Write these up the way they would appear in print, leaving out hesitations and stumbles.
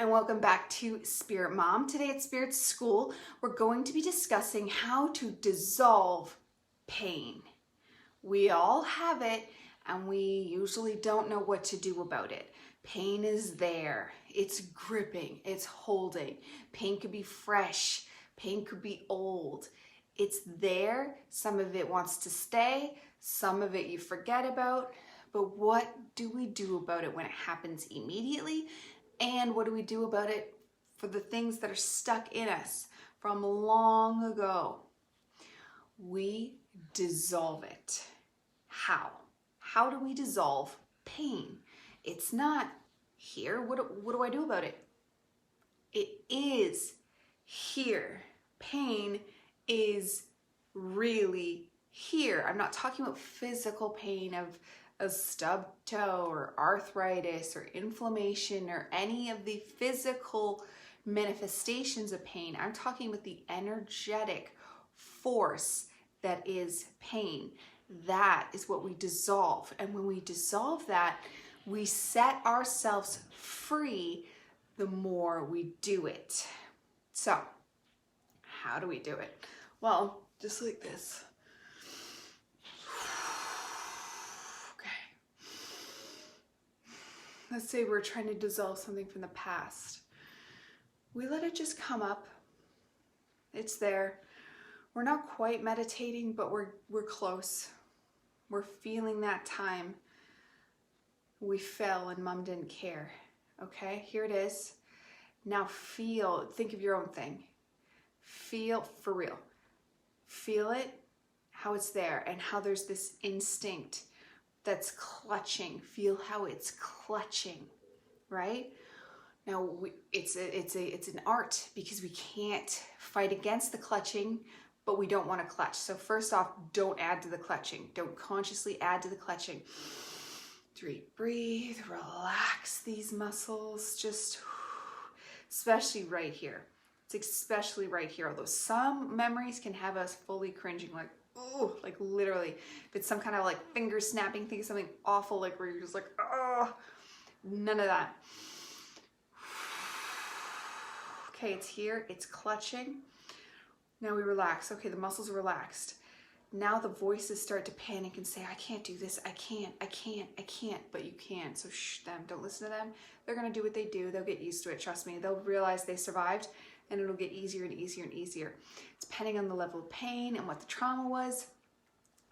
and welcome back to Spirit Mom. Today at Spirit School, we're going to be discussing how to dissolve pain. We all have it and we usually don't know what to do about it. Pain is there, it's gripping, it's holding. Pain could be fresh, pain could be old. It's there, some of it wants to stay, some of it you forget about, but what do we do about it when it happens immediately? And what do we do about it for the things that are stuck in us from long ago? We dissolve it. How? How do we dissolve pain? It's not here. What do I do about it? It is here. Pain is really here. I'm not talking about physical pain of a stubbed toe or arthritis or inflammation or any of the physical manifestations of pain. I'm talking about the energetic force that is pain. That is what we dissolve. And when we dissolve that, we set ourselves free the more we do it. So, how do we do it? Well, just like this. Let's say we're trying to dissolve something from the past. We let it just come up. It's there. We're not quite meditating, but we're close. We're feeling that time we fell and mom didn't care. Okay, here it is. Now think of your own thing. Feel for real. Feel it, how it's there, and how there's this instinct that's clutching. Feel how it's clutching, right? Now it's an art because we can't fight against the clutching, but we don't want to clutch. So first off, don't add to the clutching. Don't consciously add to the clutching. Breathe, relax these muscles, just especially right here. It's especially right here. Although some memories can have us fully cringing, like, oh, like literally, if it's some kind of like finger snapping thing, something awful, like where you're just like, oh, none of that. Okay, it's here, it's clutching. Now we relax. Okay, the muscles are relaxed. Now the voices start to panic and say, I can't do this, I can't, but you can. So shh them, don't listen to them. They're gonna do what they do. They'll get used to it, trust me. They'll realize they survived and it'll get easier and easier and easier. Depending on the level of pain and what the trauma was,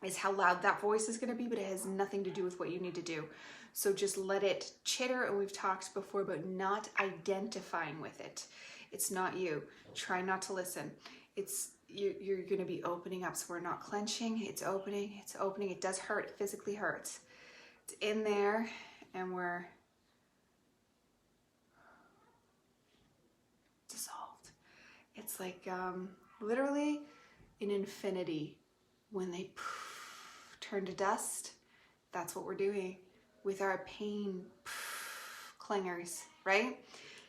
is how loud that voice is gonna be, but it has nothing to do with what you need to do. So just let it chitter, and we've talked before about not identifying with it. It's not you. Try not to listen. You're going to be opening up. So we're not clenching. It's opening. It's opening. It does hurt. It physically hurts. It's in there, and we're dissolved. It's like literally an infinity. When they turn to dust, that's what we're doing with our pain clingers, right?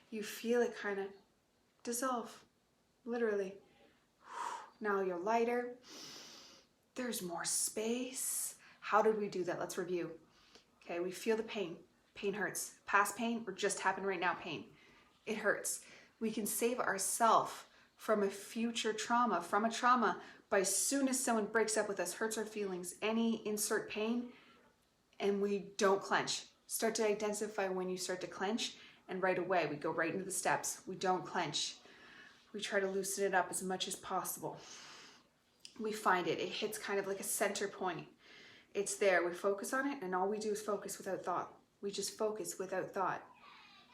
You feel it kind of dissolve, literally. Now you're lighter. There's more space. How did we do that? Let's review. Okay, we feel the pain. Pain hurts. Past pain or just happened right now pain. It hurts. We can save ourselves from a future trauma, from a trauma, by as soon as someone breaks up with us, hurts our feelings, any insert pain, and we don't clench. Start to identify when you start to clench, and right away we go right into the steps. We don't clench. We try to loosen it up as much as possible. We find it. It hits kind of like a center point. It's there. We focus on it, and all we do is focus without thought. We just focus without thought.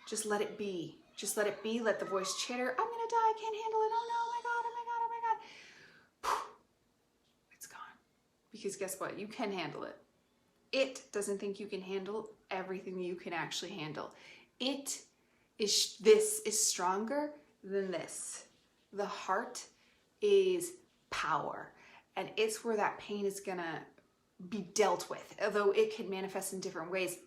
Just let it be. Just let it be. Let the voice chitter. I'm gonna die. I can't handle it. Oh no, oh my God, oh my God, oh my God. It's gone. Because guess what? You can handle it. It doesn't think you can handle everything you can actually handle. This is stronger than this. The heart is power, and it's where that pain is gonna be dealt with, although it can manifest in different ways.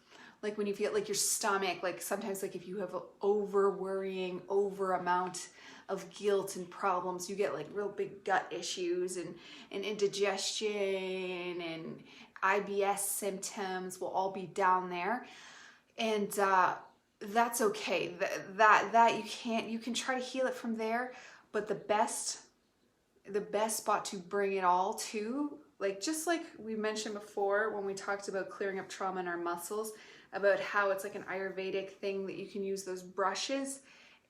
Like when you feel like your stomach, like sometimes like if you have an over worrying, over amount of guilt and problems, you get like real big gut issues and indigestion, and IBS symptoms will all be down there. And that's okay. That you can try to heal it from there, but the best spot to bring it all to, like just like we mentioned before when we talked about clearing up trauma in our muscles, about how it's like an Ayurvedic thing that you can use those brushes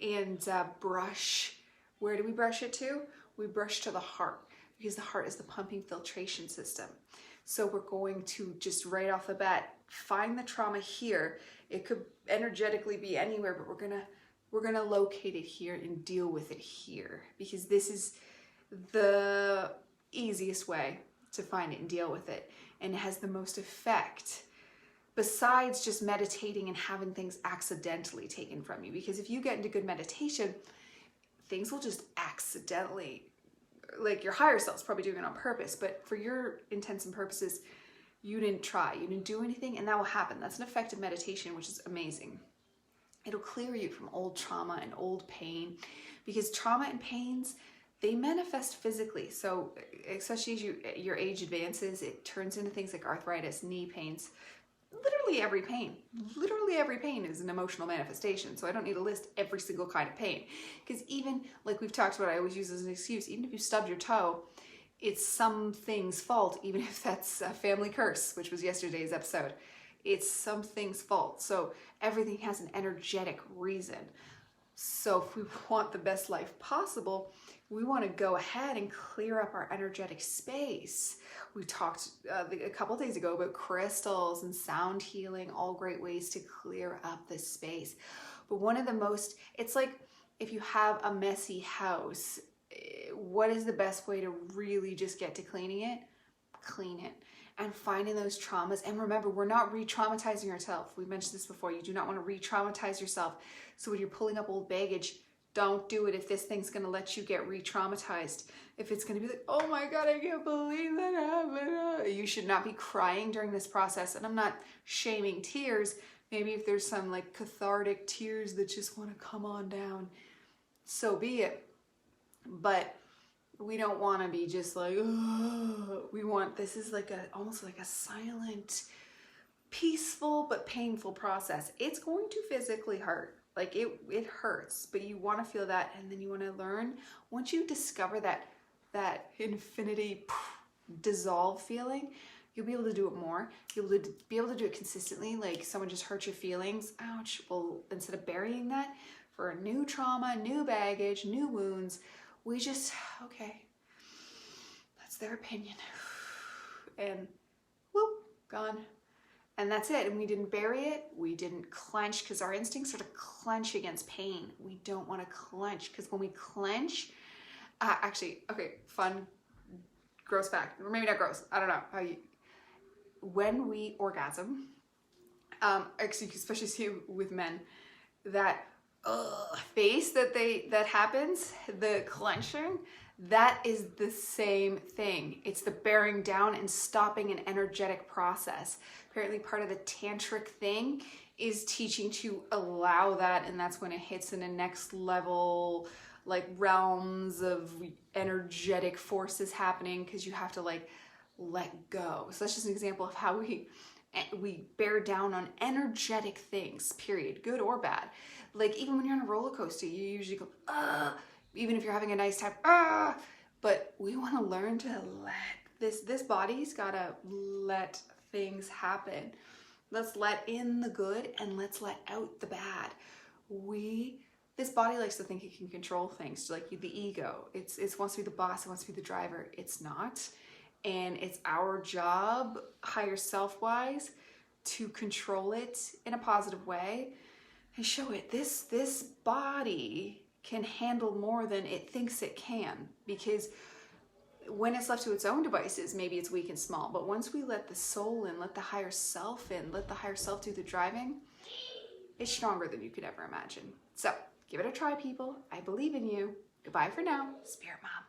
and brush. Where do we brush it to? We brush to the heart, because the heart is the pumping filtration system. So we're going to just right off the bat find the trauma here. It could energetically be anywhere, but we're gonna locate it here and deal with it here, because this is the easiest way to find it and deal with it, and it has the most effect, besides just meditating and having things accidentally taken from you. Because if you get into good meditation, things will just accidentally, like your higher self's probably doing it on purpose, but for your intents and purposes, you didn't try, you didn't do anything, and that will happen. That's an effective meditation, which is amazing. It'll clear you from old trauma and old pain, because trauma and pains, they manifest physically. So especially as your age advances, it turns into things like arthritis, knee pains. Literally every pain is an emotional manifestation. So I don't need to list every single kind of pain, because even like we've talked about, I always use as an excuse, even if you stubbed your toe, it's something's fault, even if that's a family curse, which was yesterday's episode. It's something's fault. So everything has an energetic reason. So if we want the best life possible, we want to go ahead and clear up our energetic space. We talked a couple days ago about crystals and sound healing, all great ways to clear up this space. But one of the most, it's like if you have a messy house, what is the best way to really just get to cleaning it? Clean it. And finding those traumas. And remember, we're not re-traumatizing yourself. We mentioned this before. You do not want to re-traumatize yourself. So when you're pulling up old baggage, don't do it if this thing's going to let you get re-traumatized. If it's going to be like, oh my God, I can't believe that happened. You should not be crying during this process. And I'm not shaming tears. Maybe if there's some like cathartic tears that just want to come on down, so be it. But we don't want to be just like, oh. We want, this is like almost like a silent, peaceful, but painful process. It's going to physically hurt. Like it hurts, but you want to feel that, and then you want to learn. Once you discover that infinity dissolve feeling, you'll be able to do it more. You'll be able to do it consistently. Like someone just hurt your feelings, ouch. Well, instead of burying that for a new trauma, new baggage, new wounds, we just, okay, that's their opinion. And whoop, gone. And that's it. And we didn't bury it. We didn't clench, because our instincts are to clench against pain. We don't want to clench, because when we clench, actually, okay, fun, gross fact, or maybe not gross, I don't know. When we orgasm, actually, especially see with men, that face that happens, the clenching, that is the same thing. It's the bearing down and stopping an energetic process. Apparently part of the tantric thing is teaching to allow that, and that's when it hits in a next level, like realms of energetic forces happening, because you have to like let go. So that's just an example of how we bear down on energetic things, period, good or bad. Like even when you're on a roller coaster, you usually go, even if you're having a nice time, but we want to learn to let this body's gotta let things happen. Let's let in the good and let's let out the bad. This body likes to think it can control things, like the ego. It wants to be the boss, it wants to be the driver. It's not. And it's our job, higher self-wise, to control it in a positive way and show it this body can handle more than it thinks it can. Because when it's left to its own devices, maybe it's weak and small. But once we let the soul in, let the higher self in, let the higher self do the driving, it's stronger than you could ever imagine. So give it a try, people. I believe in you. Goodbye for now. Spirit Mom.